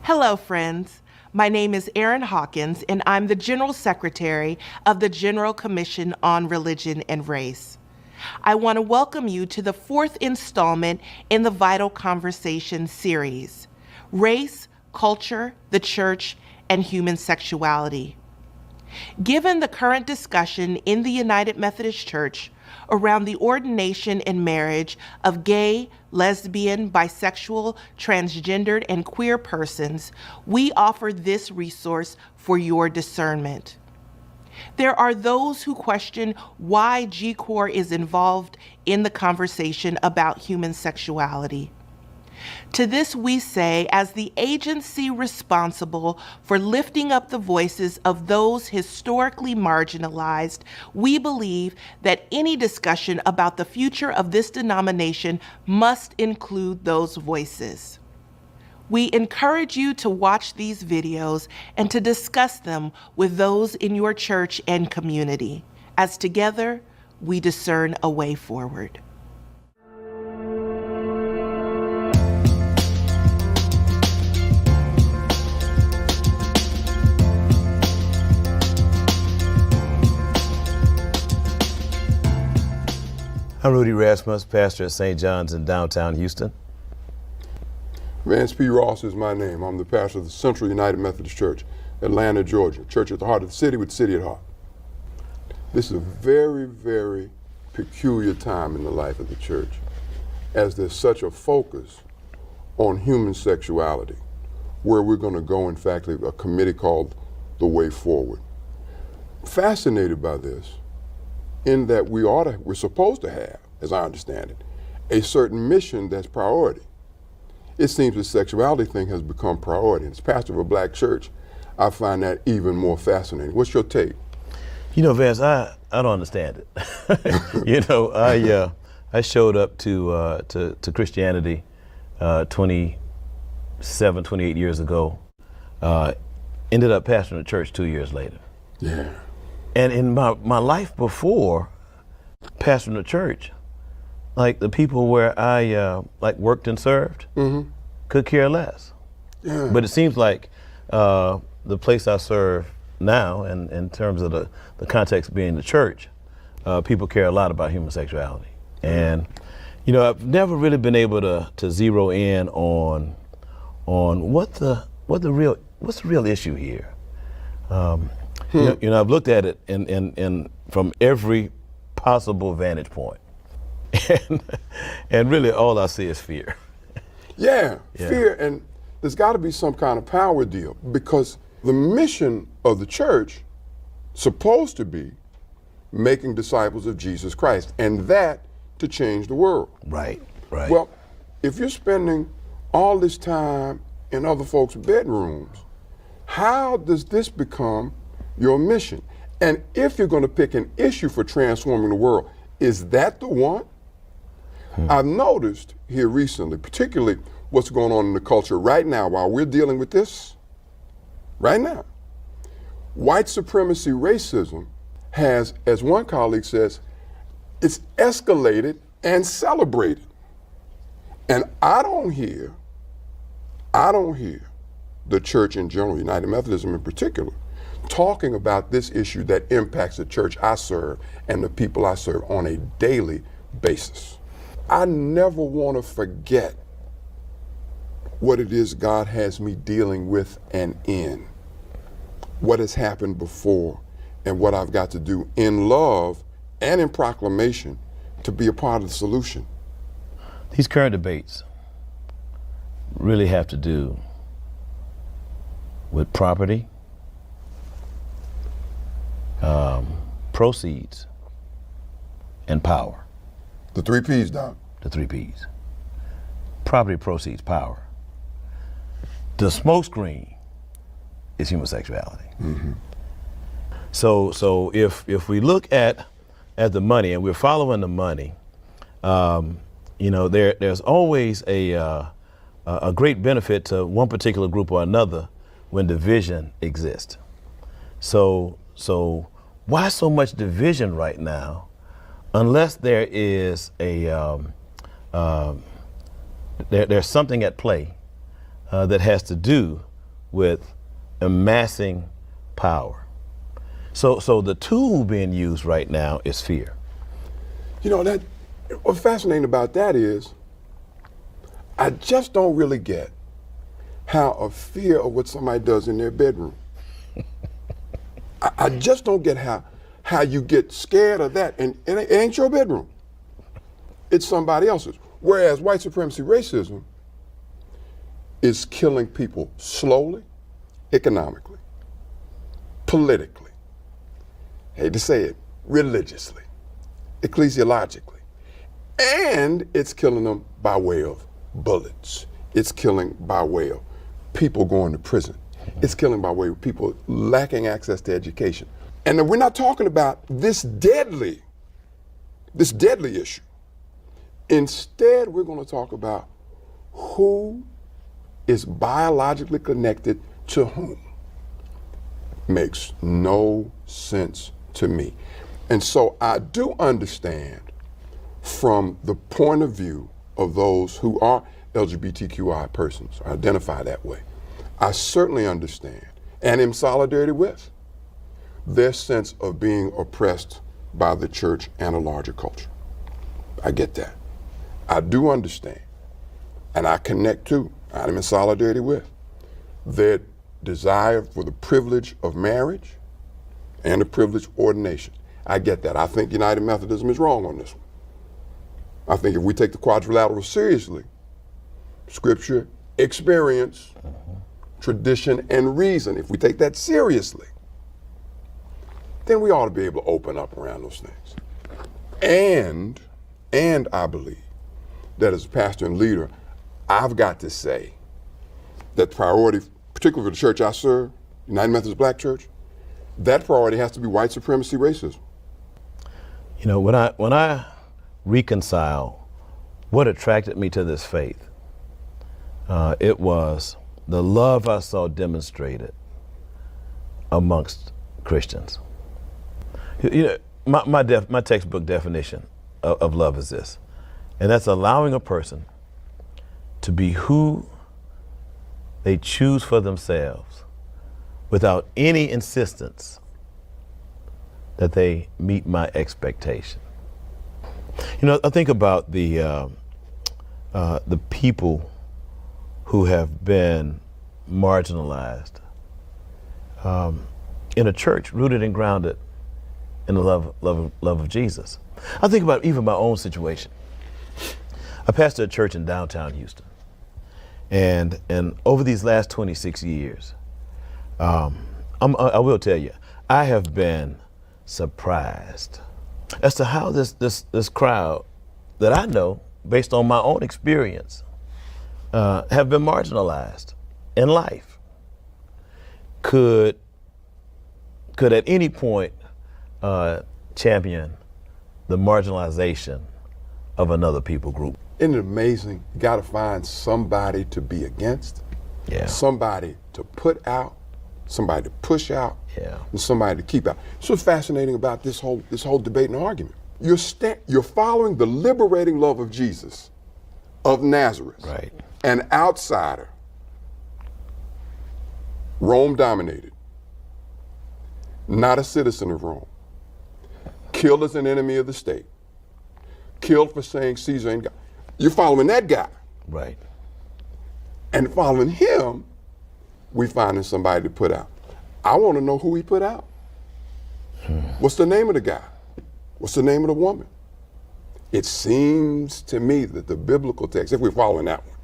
Hello, friends. My name is Erin Hawkins, and I'm the General Secretary of the General Commission on Religion and Race. I want to welcome you to the fourth installment in the Vital Conversation series, Race, Culture, the Church, and Human Sexuality. Given the current discussion in the United Methodist Church around the ordination and marriage of gay, lesbian, bisexual, transgendered, and queer persons, we offer this resource for your discernment. There are those who question why G-Corps is involved in the conversation about human sexuality. To this we say, as the agency responsible for lifting up the voices of those historically marginalized, we believe that any discussion about the future of this denomination must include those voices. We encourage you to watch these videos and to discuss them with those in your church and community, as together we discern a way forward. I'm Rudy, Rasmus, pastor at St. John's in downtown Houston. Vance P. Ross is my name. I'm the pastor of the Central United Methodist Church, Atlanta, Georgia, church at the heart of the city with the city at heart. This is a very, very peculiar time in the life of the church, as there's such a focus on human sexuality, where we're going to go, in fact, a committee called The Way Forward. Fascinated by this, in that we're supposed to have, as I understand it, a certain mission that's priority. It seems the sexuality thing has become priority. And as pastor of a black church, I find that even more fascinating. What's your take? You know, Vance, I don't understand it. You know, I showed up to Christianity 28 years ago. Ended up pastoring a church 2 years later. Yeah. And in my life before pastoring the church, like the people where I worked and served could care less. Yeah. But it seems like the place I serve now, and in terms of the context being the church, people care a lot about human sexuality. And you know, I've never really been able to zero in on what's the real issue here. You know, I've looked at it in from every possible vantage point, and really all I see is fear. Yeah, fear, and there's got to be some kind of power deal, because the mission of the church supposed to be making disciples of Jesus Christ, and that to change the world. Right, right. Well, if you're spending all this time in other folks' bedrooms, how does this become your mission? And if you're going to pick an issue for transforming the world, is that the one? I've noticed here recently, particularly what's going on in the culture right now while we're dealing with this, right now, white supremacy racism has, as one colleague says, it's escalated and celebrated. And I don't hear the church in general, United Methodism in particular, talking about this issue that impacts the church I serve and the people I serve on a daily basis. I never want to forget what it is God has me dealing with and in, what has happened before, and what I've got to do in love and in proclamation to be a part of the solution. These current debates really have to do with property, proceeds, and power. The 3 Ps, Doc. The 3 Ps. Property, proceeds, power. The smokescreen is human sexuality. So if we look at the money and we're following the money, you know, there's always a great benefit to one particular group or another when division exists. So why so much division right now, unless there is there's something at play that has to do with amassing power. So the tool being used right now is fear. You know, that what's fascinating about that is I just don't really get how a fear of what somebody does in their bedroom. I just don't get how you get scared of that, and it ain't your bedroom. It's somebody else's. Whereas white supremacy racism is killing people slowly, economically, politically, hate to say it, religiously, ecclesiologically, and it's killing them by way of bullets. It's killing by way of people going to prison. It's killing by way of people lacking access to education. And then we're not talking about this deadly issue. Instead, we're going to talk about who is biologically connected to whom. Makes no sense to me. And so I do understand from the point of view of those who are LGBTQI persons, or identify that way. I certainly understand and am solidarity with their sense of being oppressed by the church and a larger culture. I get that. I do understand, and I connect to, I'm in solidarity with, their desire for the privilege of marriage and the privilege of ordination. I get that. I think United Methodism is wrong on this one. I think if we take the quadrilateral seriously, scripture, experience, tradition, and reason, if we take that seriously, then we ought to be able to open up around those things. And I believe that as a pastor and leader, I've got to say that the priority, particularly for the church I serve, United Methodist Black Church, that priority has to be white supremacy racism. You know, when I reconcile what attracted me to this faith, it was the love I saw demonstrated amongst Christians. You know, my textbook definition of love is this, and that's allowing a person to be who they choose for themselves without any insistence that they meet my expectation. You know, I think about the people who have been marginalized in a church rooted and grounded in the love of Jesus. I think about even my own situation. I pastored a church in downtown Houston, and over these last 26 years, I will tell you, I have been surprised as to how this crowd that I know, based on my own experience, have been marginalized in life, could at any point champion the marginalization of another people group. Isn't it amazing? You got to find somebody to be against, somebody to put out, somebody to push out, and somebody to keep out. So what's fascinating about this whole debate and argument? You're following the liberating love of Jesus of Nazareth, right? An outsider, Rome dominated, not a citizen of Rome, killed as an enemy of the state, killed for saying Caesar ain't God. You're following that guy. Right. And following him, we finding somebody to put out. I want to know who he put out. What's the name of the guy? What's the name of the woman? It seems to me that the biblical text, if we're following that one,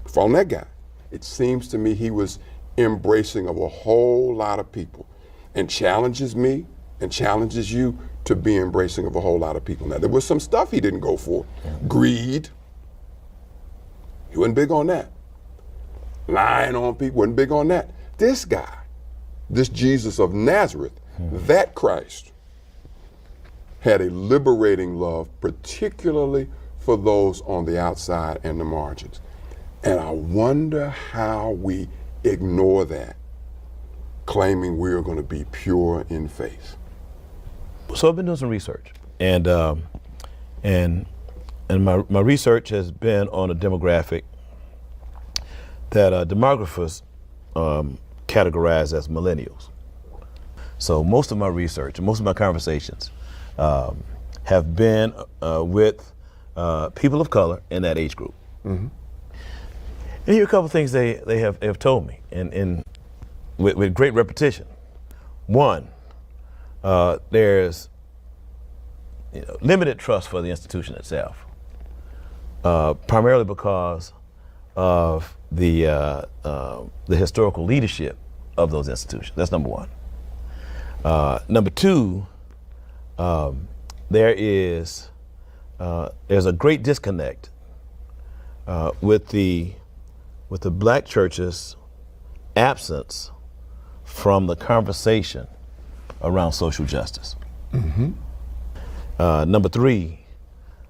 following that guy, it seems to me he was embracing of a whole lot of people and challenges me and challenges you to be embracing of a whole lot of people. Now, there was some stuff he didn't go for. Greed. He wasn't big on that. Lying on people, wasn't big on that. This guy, this Jesus of Nazareth, that Christ, had a liberating love, particularly for those on the outside and the margins. And I wonder how we ignore that, claiming we're going to be pure in faith. So I've been doing some research, and my research has been on a demographic that demographers categorized as millennials. So most of my research and most of my conversations have been with people of color in that age group. Mm-hmm. And here are a couple of things they have told me, and with great repetition. One, there's limited trust for the institution itself, primarily because of the historical leadership of those institutions. That's number one. Number two, there's a great disconnect with the black church's absence from the conversation around social justice. Mm-hmm. Number three,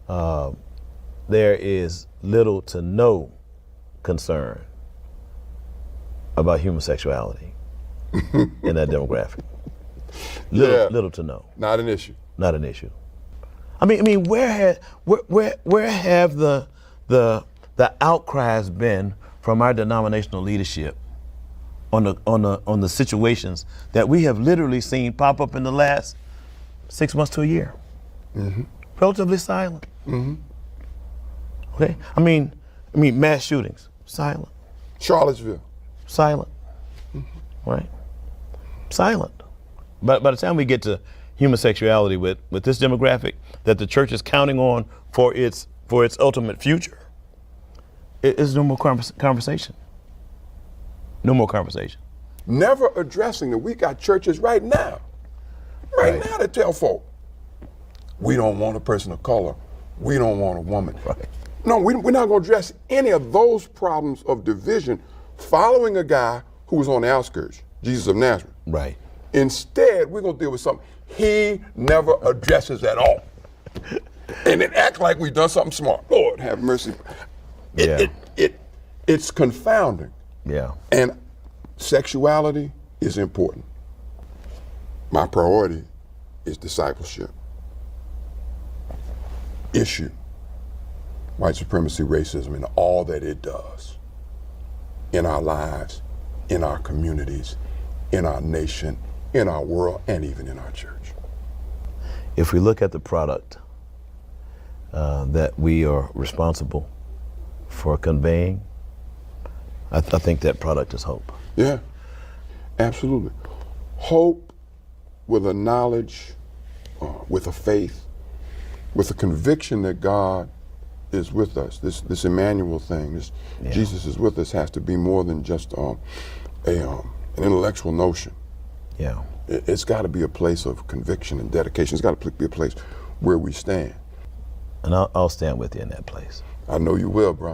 there is little to no concern about homosexuality in that demographic. Little to no. Not an issue. Not an issue. I mean, where have the outcries been from our denominational leadership on the situations that we have literally seen pop up in the last 6 months to a year? Mm-hmm. Relatively silent. Mm-hmm. Okay. I mean, mass shootings, silent. Charlottesville, silent. Mm-hmm. Right. Silent. But by the time we get to homosexuality with this demographic that the church is counting on for its ultimate future, it's no more conversation. No more conversation. Never addressing that we got churches right now that tell folk, we don't want a person of color, we don't want a woman. Right. No, we're not going to address any of those problems of division following a guy who was on the outskirts, Jesus of Nazareth. Right. Instead, we're going to deal with something he never addresses at all. And then act like we've done something smart. Lord, have mercy. It's confounding. Yeah. And sexuality is important. My priority is discipleship. Issue white supremacy, racism, and all that it does in our lives, in our communities, in our nation, in our world, and even in our church. If we look at the product that we are responsible for conveying, I think that product is hope. Yeah, absolutely. Hope with a knowledge, with a faith, with a conviction that God is with us. This Emmanuel thing, Jesus is with us, has to be more than just an intellectual notion. Yeah. It's got to be a place of conviction and dedication. It's got to be a place where we stand. And I'll stand with you in that place. I know you will, bro.